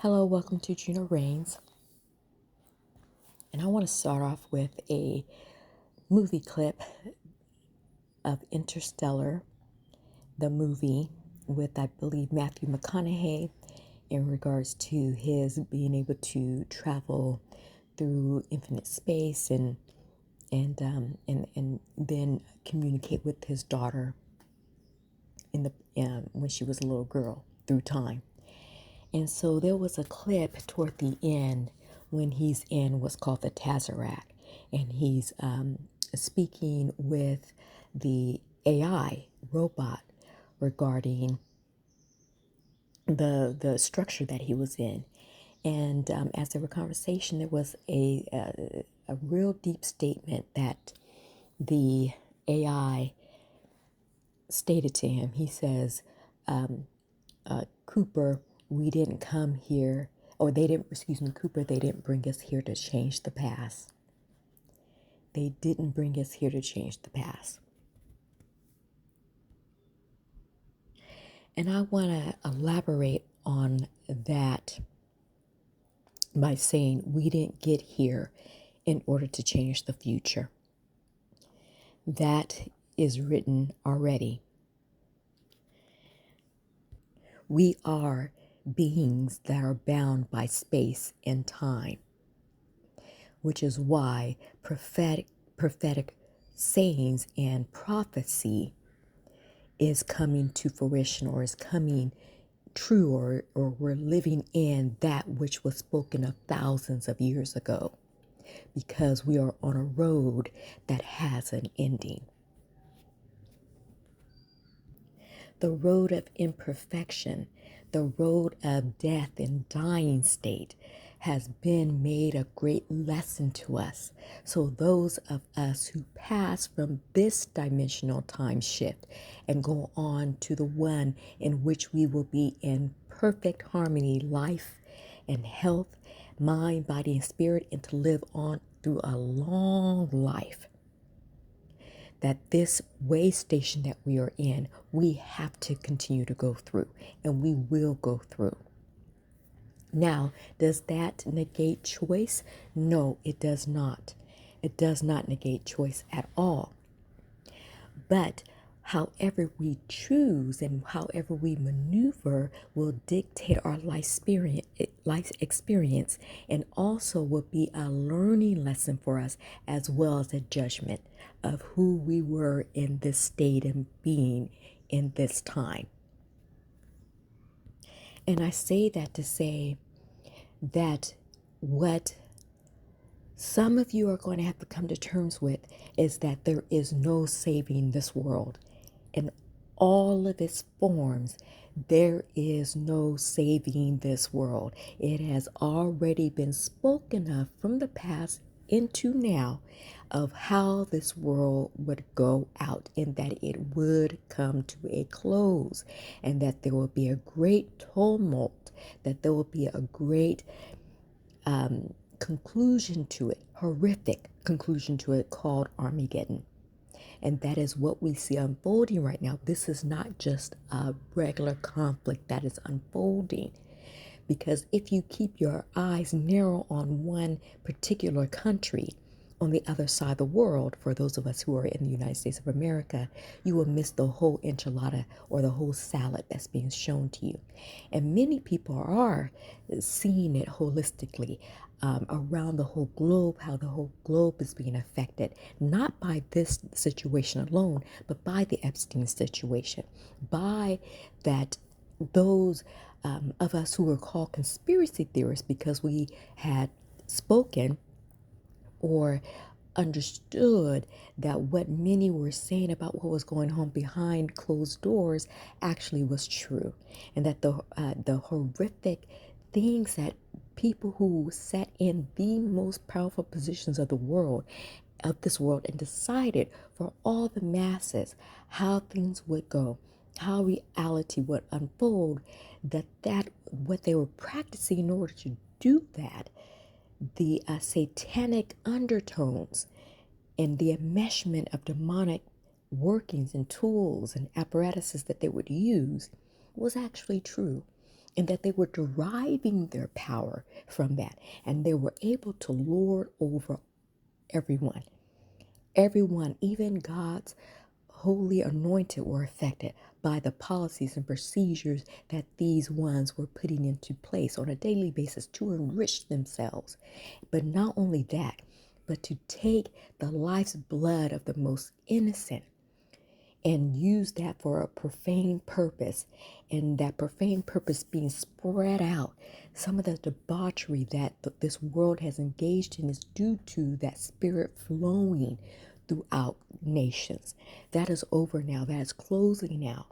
Hello, welcome to Juno Rains. And I want to start off with a movie clip of Interstellar, the movie with, I believe, Matthew McConaughey in regards to his being able to travel through infinite space and then communicate with his daughter in the when she was a little girl through time. And so there was a clip toward the end when he's in what's called the Tazarac, and he's speaking with the AI robot regarding the structure that he was in. And as there were conversation, there was a real deep statement that the AI stated to him. He says, Cooper, we didn't come here, or they didn't, excuse me, Cooper, they didn't bring us here to change the past. They didn't bring us here to change the past. And I want to elaborate on that by saying we didn't get here in order to change the future. That is written already. We are beings that are bound by space and time, which is why prophetic sayings and prophecy is coming to fruition, or is coming true, or we're living in that which was spoken of thousands of years ago, because we are on a road that has an ending. The road of imperfection, the road of death and dying state has been made a great lesson to us. So those of us who pass from this dimensional time shift and go on to the one in which we will be in perfect harmony, life and health, mind, body, and spirit, and to live on through a long life, that this way station that we are in, we have to continue to go through, and we will go through. Now, does that negate choice? No, it does not. It does not negate choice at all. But however we choose and however we maneuver will dictate our life experience, and also will be a learning lesson for us, as well as a judgment of who we were in this state and being in this time. And I say that to say that what some of you are going to have to come to terms with is that there is no saving this world. In all of its forms, there is no saving this world. It has already been spoken of from the past into now of how this world would go out, and that it would come to a close, and that there will be a great tumult, that there will be a great conclusion to it, horrific conclusion to it, called Armageddon. And that is what we see unfolding right now. This is not just a regular conflict that is unfolding. Because if you keep your eyes narrow on one particular country on the other side of the world, for those of us who are in the United States of America, you will miss the whole enchilada or the whole salad that's being shown to you. And many people are seeing it holistically around the whole globe, how the whole globe is being affected, not by this situation alone, but by the Epstein situation, by that those of us who were called conspiracy theorists because we had spoken or understood that what many were saying about what was going on behind closed doors actually was true, and that the horrific things that people who sat in the most powerful positions of this world and decided for all the masses how things would go, how reality would unfold, that what they were practicing in order to do that, the satanic undertones and the enmeshment of demonic workings and tools and apparatuses that they would use was actually true. and that they were deriving their power from that. And they were able to lord over everyone. Everyone, even God's holy anointed, were affected by the policies and procedures that these ones were putting into place on a daily basis to enrich themselves. But not only that, but to take the life's blood of the most innocent and use that for a profane purpose, and that profane purpose being spread out. Some of the debauchery that this world has engaged in is due to that spirit flowing throughout nations. That is over now. That is closing out.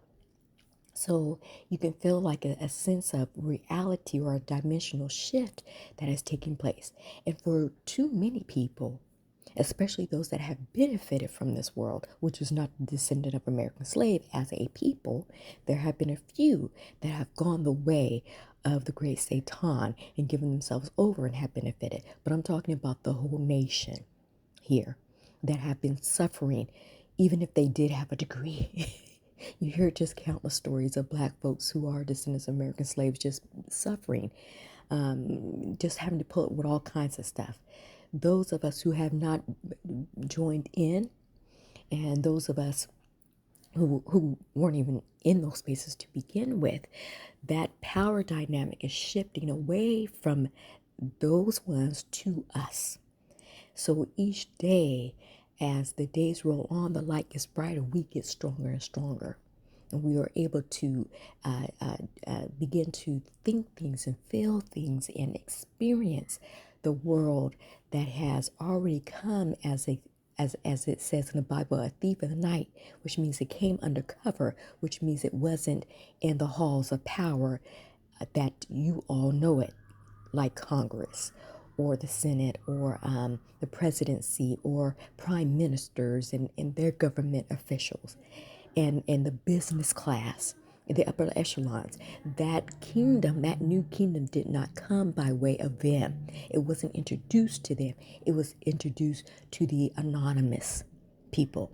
So you can feel like a sense of reality or a dimensional shift that has taken place. And for too many people, especially those that have benefited from this world, which is not the descendant of American slave as a people, there have been a few that have gone the way of the great Satan and given themselves over and have benefited. But I'm talking about the whole nation here that have been suffering, even if they did have a degree. You hear just countless stories of Black folks who are descendants of American slaves just suffering, just having to put up with all kinds of stuff. Those of us who have not joined in, and those of us who weren't even in those spaces to begin with, that power dynamic is shifting away from those ones to us. So each day, as the days roll on, the light gets brighter, we get stronger and stronger. And we are able to begin to think things and feel things and experience the world that has already come as it says in the Bible, a thief in the night, which means it came undercover, which means it wasn't in the halls of power that you all know it, like Congress or the Senate or the presidency or prime ministers and their government officials and the business class, the upper echelons. That kingdom, that new kingdom did not come by way of them. It wasn't introduced to them. It was introduced to the anonymous people,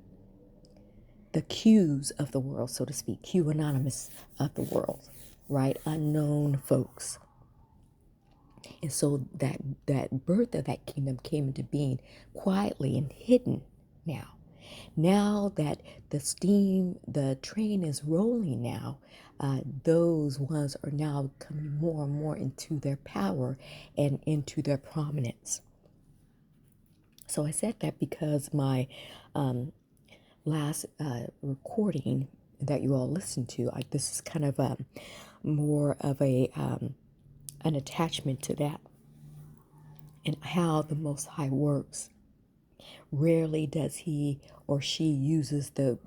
the Qs of the world, so to speak, Q anonymous of the world, right? Unknown folks. And so that birth of that kingdom came into being quietly and hidden now. Now that the train is rolling now, those ones are now coming more and more into their power and into their prominence. So I said that because my last recording that you all listened to, this is kind of more of an attachment to that and how the Most High works. Rarely does he or she uses the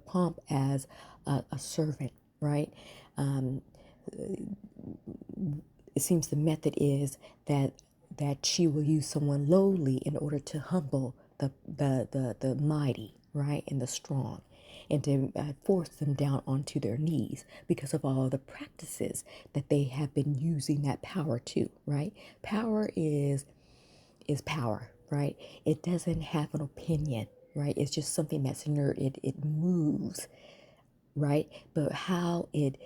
pomp as a servant, right? It seems the method is that she will use someone lowly in order to humble the mighty, right, and the strong, and to force them down onto their knees because of all the practices that they have been using that power to, right? Power is power, right? It doesn't have an opinion, right? It's just something that's inert. It moves, right? But how it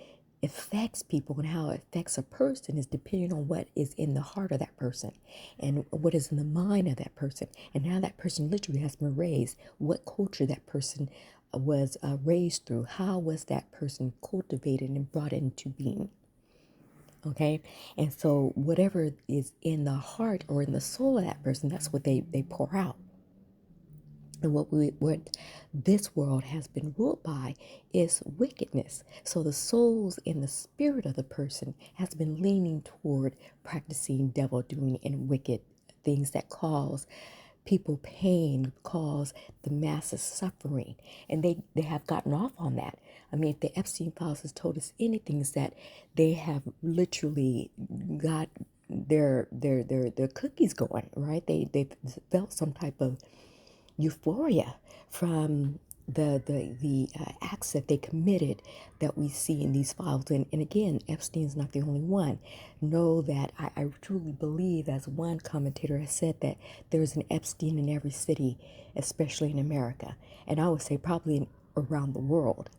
affects people and how it affects a person is depending on what is in the heart of that person and what is in the mind of that person and how that person literally has been raised, what culture that person was raised through, how was that person cultivated and brought into being. Okay. And so whatever is in the heart or in the soul of that person, that's what they pour out. And what this world has been ruled by is wickedness. So the souls and the spirit of the person has been leaning toward practicing devil doing and wicked things that cause people pain, cause the masses suffering. And they have gotten off on that. I mean, if the Epstein files has told us anything, is that they have literally got their cookies going, right? They've felt some type of euphoria from the acts that they committed that we see in these files. And again, Epstein's not the only one. Know that I truly believe, as one commentator has said, that there's an Epstein in every city, especially in America. And I would say probably around the world.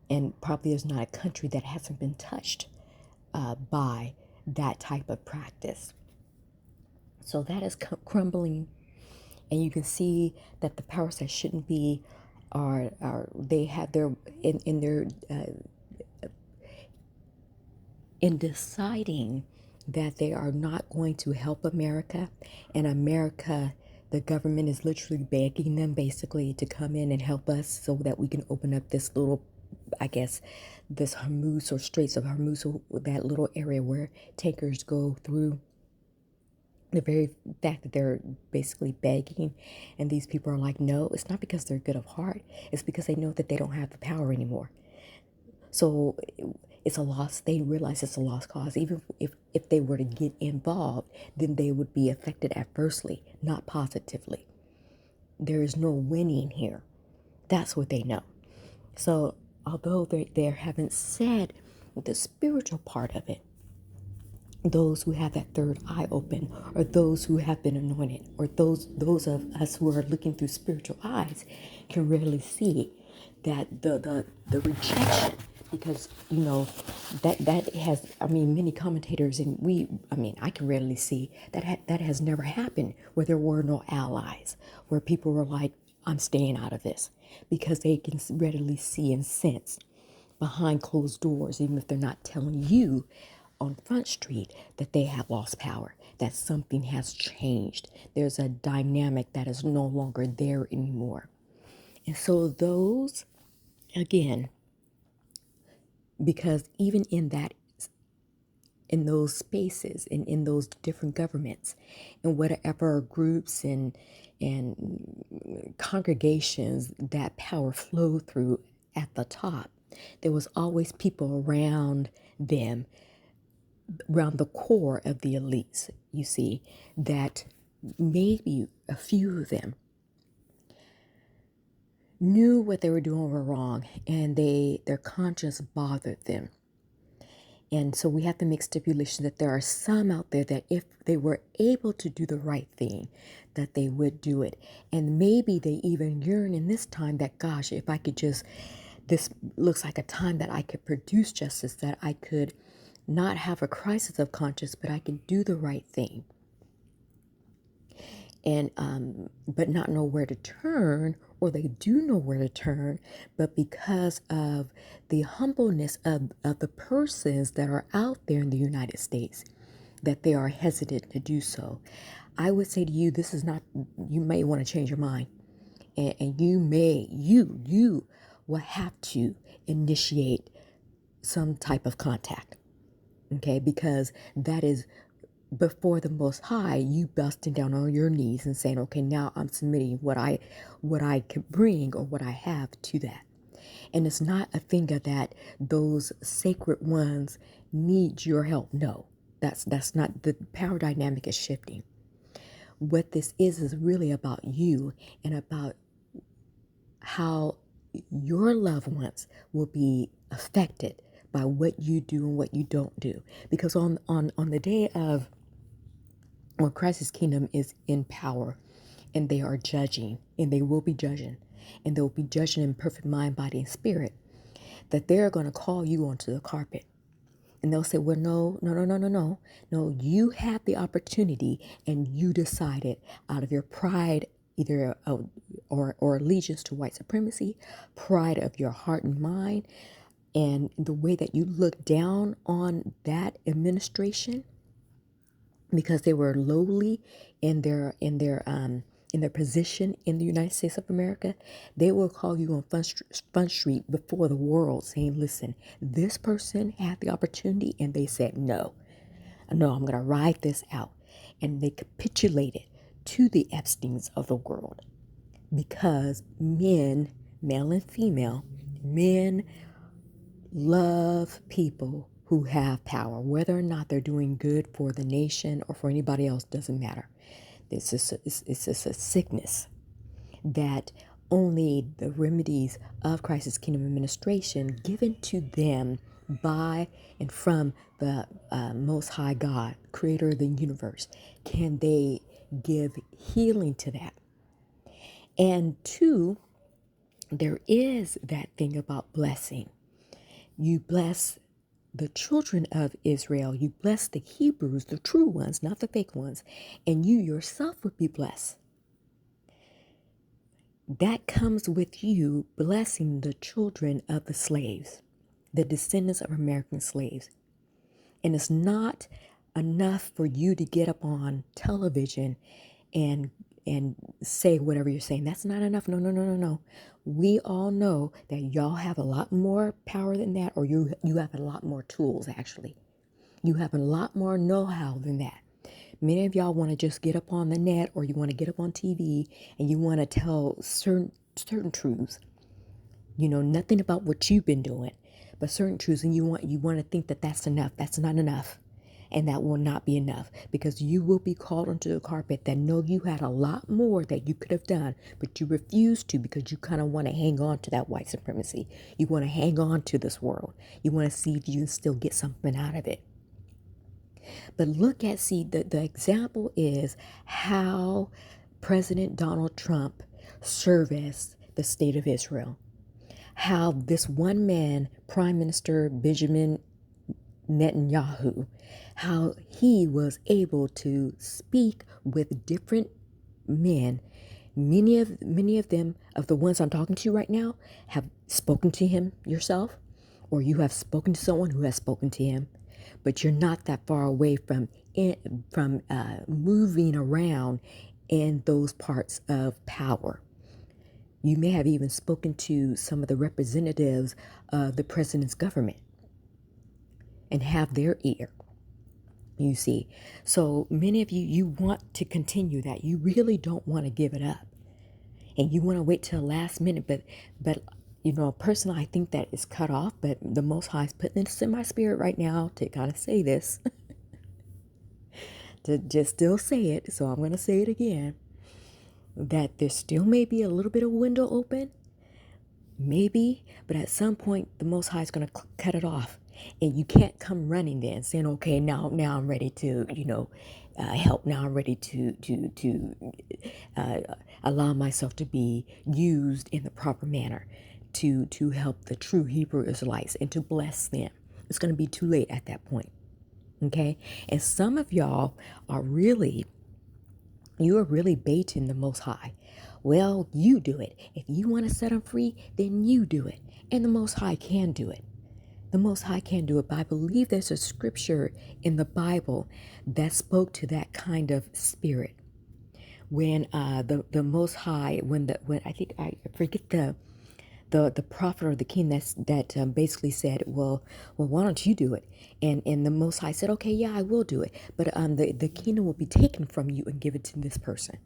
And probably there's not a country that hasn't been touched by that type of practice. So that is crumbling, and you can see that the powers that shouldn't be are they have their in their in deciding that they are not going to help America, and America, the government is literally begging them basically to come in and help us so that we can open up this little, I guess, this Hormuz or Straits of Hormuz, or that little area where tankers go through. The very fact that they're basically begging, and these people are like, no, it's not because they're good of heart, it's because they know that they don't have the power anymore. So it's a loss. They realize it's a lost cause. Even if they were to get involved, then they would be affected adversely, not positively. There is no winning here. That's what they know. So although they haven't said the spiritual part of it, those who have that third eye open, or those who have been anointed, or those of us who are looking through spiritual eyes, can really see that the rejection, because that has, I mean, many commentators, and I can readily see that that has never happened where there were no allies, where people were like, I'm staying out of this, because they can readily see and sense behind closed doors, even if they're not telling you on Front Street, that they have lost power, that something has changed. There's a dynamic that is no longer there anymore. And so those, again, because even in those spaces and in those different governments and whatever groups and congregations that power flowed through at the top, there was always people around them, around the core of the elites, you see, that maybe a few of them knew what they were doing were wrong, and their conscience bothered them. And so we have to make stipulation that there are some out there that if they were able to do the right thing, that they would do it. And maybe they even yearn in this time that, gosh, if I could just, this looks like a time that I could produce justice, that I could not have a crisis of conscience, but I can do the right thing. And but not know where to turn, or they do know where to turn, but because of the humbleness of the persons that are out there in the United States, that they are hesitant to do so. I would say to you, this is not, you may want to change your mind, and you will have to initiate some type of contact, okay, because that is before the Most High, you busting down on your knees and saying, okay, now I'm submitting what I could bring, or what I have, to that. And it's not a finger that those sacred ones need your help. No, that's not, the power dynamic is shifting. What this is really about you, and about how your loved ones will be affected by what you do and what you don't do. Because on the day of when Christ's kingdom is in power, and they are judging, and they will be judging, and they'll be judging in perfect mind, body, and spirit, that they're going to call you onto the carpet. And they'll say, well, no, no, no, no, no, no. No, you had the opportunity, and you decided out of your pride, either or allegiance to white supremacy, pride of your heart and mind, and the way that you look down on that administration, because they were lowly in their position in the United States of America, they will call you on Front Street before the world, saying, listen, this person had the opportunity and they said no. No, I'm going to ride this out. And they capitulated to the Epsteins of the world, because men, male and female, men love people who have power, whether or not they're doing good for the nation or for anybody else, doesn't matter. It's just a sickness that only the remedies of Christ's kingdom administration, given to them by and from the Most High God, creator of the universe, can they give healing to that. And two, there is that thing about blessing. You bless the children of Israel. You bless the Hebrews, the true ones, not the fake ones. And you yourself would be blessed. That comes with you blessing the children of the slaves, the descendants of American slaves. And it's not enough for you to get up on television and say whatever you're saying. That's not enough. No, no, no, no, no. We all know that y'all have a lot more power than that, or you have a lot more tools, actually. You have a lot more know-how than that. Many of y'all want to just get up on the net, or you want to get up on TV and you want to tell certain truths. You know nothing about what you've been doing, but certain truths, and you want to think that that's enough. That's not enough. And that will not be enough, because you will be called onto the carpet that no, you had a lot more that you could have done, but you refused to because you kind of want to hang on to that white supremacy. You want to hang on to this world. You want to see if you can still get something out of it. But see, the example is how President Donald Trump serviced the state of Israel. How this one man, Prime Minister Benjamin Netanyahu, how he was able to speak with different men. Many of them, of the ones I'm talking to right now, have spoken to him yourself, or you have spoken to someone who has spoken to him, but you're not that far away from moving around in those parts of power. You may have even spoken to some of the representatives of the president's government and have their ear, you see. So many of you want to continue that. You really don't want to give it up. And you want to wait till the last minute. But you know, personally, I think that is cut off. But the Most High is putting this in my spirit right now to kind of say this. To just still say it. So I'm going to say it again. That there still may be a little bit of window open. Maybe. But at some point, the Most High is going to cut it off. And you can't come running then saying, okay, now I'm ready to, help. Now I'm ready to allow myself to be used in the proper manner to help the true Hebrew Israelites and to bless them. It's going to be too late at that point. Okay. And some of y'all you are really baiting the Most High. Well, you do it. If you want to set them free, then you do it. And the Most High can do it. The Most High can do it, but I believe there's a scripture in the Bible that spoke to that kind of spirit. When the Most High, when I think I forget the prophet or the king that basically said, well, why don't you do it? And the Most High said, okay, yeah, I will do it, but the kingdom will be taken from you and give it to this person.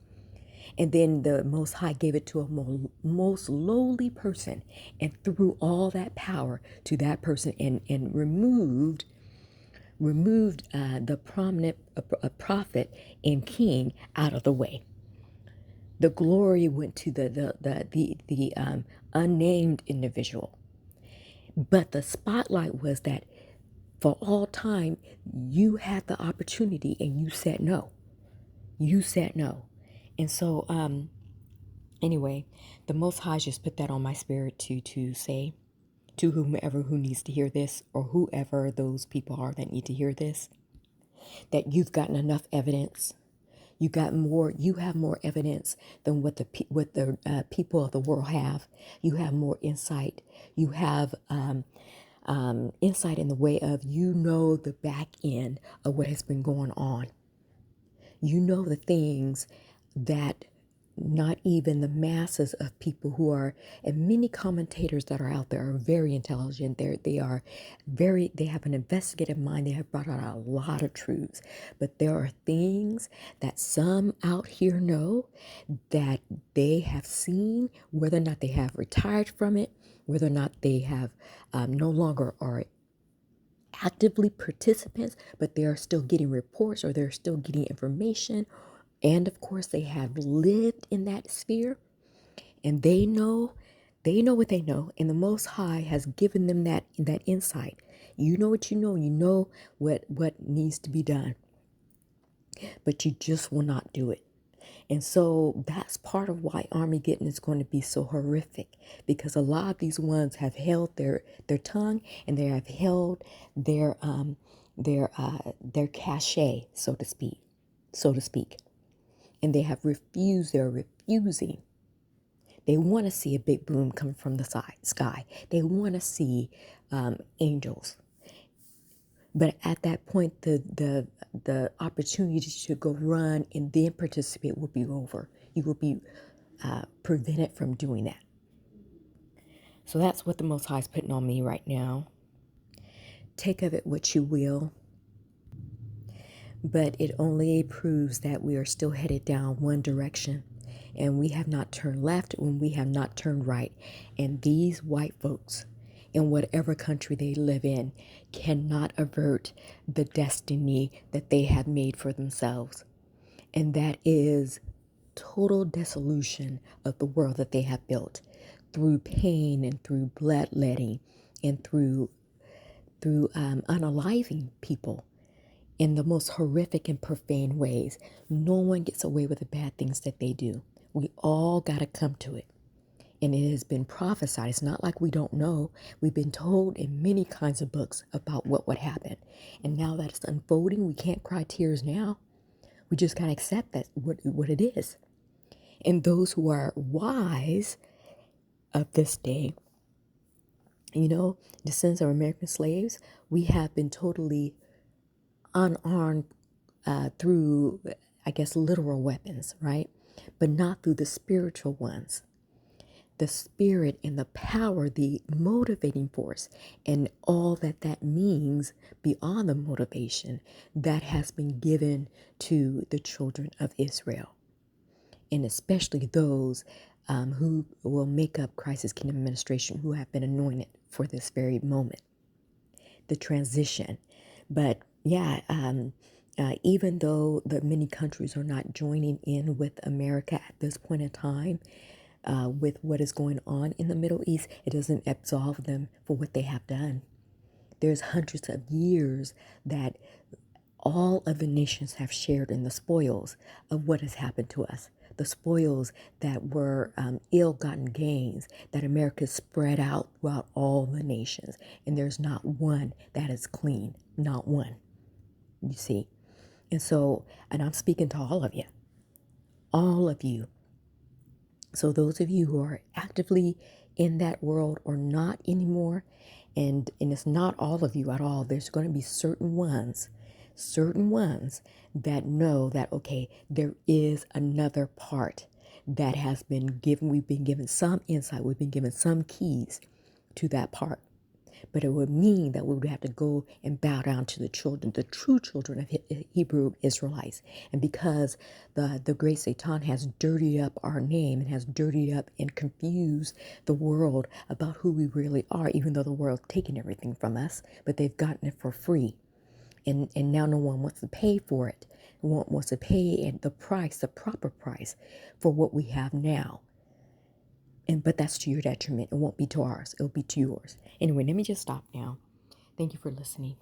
And then the Most High gave it to a most lowly person and threw all that power to that person and removed the prominent prophet and king out of the way. The glory went to the unnamed individual. But the spotlight was that for all time, you had the opportunity and you said no. You said no. And so, anyway, the Most High just put that on my spirit to say to whomever who needs to hear this, or whoever those people are that need to hear this, that you've gotten enough evidence. You have more evidence than what the people of the world have. You have more insight. You have insight in the way of, the back end of what has been going on. You know the things that not even the masses of people who are, and many commentators that are out there are very intelligent. They have an investigative mind. They have brought out a lot of truths, but there are things that some out here know, that they have seen, whether or not they have retired from it, whether or not they have no longer are actively participants, but they are still getting reports, or they're still getting information. And of course, they have lived in that sphere, and they know what they know. And the Most High has given them that insight. You know what you know what needs to be done, but you just will not do it. And so that's part of why Armageddon is going to be so horrific, because a lot of these ones have held their tongue, and they have held their cachet, so to speak, and they have refused. They're refusing. They want to see a big boom come from the sky. They want to see angels. But at that point, the opportunity to go run and then participate will be over. You will be prevented from doing that. So that's what the Most High is putting on me right now. Take of it what you will, but it only proves that we are still headed down one direction, and we have not turned left and we have not turned right. And these white folks, in whatever country they live in, cannot avert the destiny that they have made for themselves. And that is total dissolution of the world that they have built through pain and through bloodletting and through unaliving people in the most horrific and profane ways. No one gets away with the bad things that they do. We all got to come to it. And it has been prophesied. It's not like we don't know. We've been told in many kinds of books about what would happen. And now that it's unfolding, we can't cry tears now. We just got to accept that what it is. And those who are wise of this day, descendants of American slaves, we have been totally unarmed through, I guess, literal weapons, right? But not through the spiritual ones. The spirit and the power, the motivating force, and all that means beyond the motivation that has been given to the children of Israel, and especially those who will make up Christ's kingdom administration, who have been anointed for this very moment, the transition. But yeah, even though the many countries are not joining in with America at this point in time, with what is going on in the Middle East, it doesn't absolve them for what they have done. There's hundreds of years that all of the nations have shared in the spoils of what has happened to us. The spoils that were ill-gotten gains that America spread out throughout all the nations. And there's not one that is clean. Not one. You see? And so, and I'm speaking to all of you. All of you. So those of you who are actively in that world or not anymore, and it's not all of you at all, there's going to be certain ones that know that, okay, there is another part that has been given. We've been given some insight. We've been given some keys to that part. But it would mean that we would have to go and bow down to the children, the true children of Hebrew Israelites. And because the great Satan has dirtied up our name and has dirtied up and confused the world about who we really are, even though the world's taken everything from us, but they've gotten it for free. And now no one wants to pay for it. No one wants to pay the price, the proper price for what we have now. But that's to your detriment. It won't be to ours. It'll be to yours. Anyway, let me just stop now. Thank you for listening.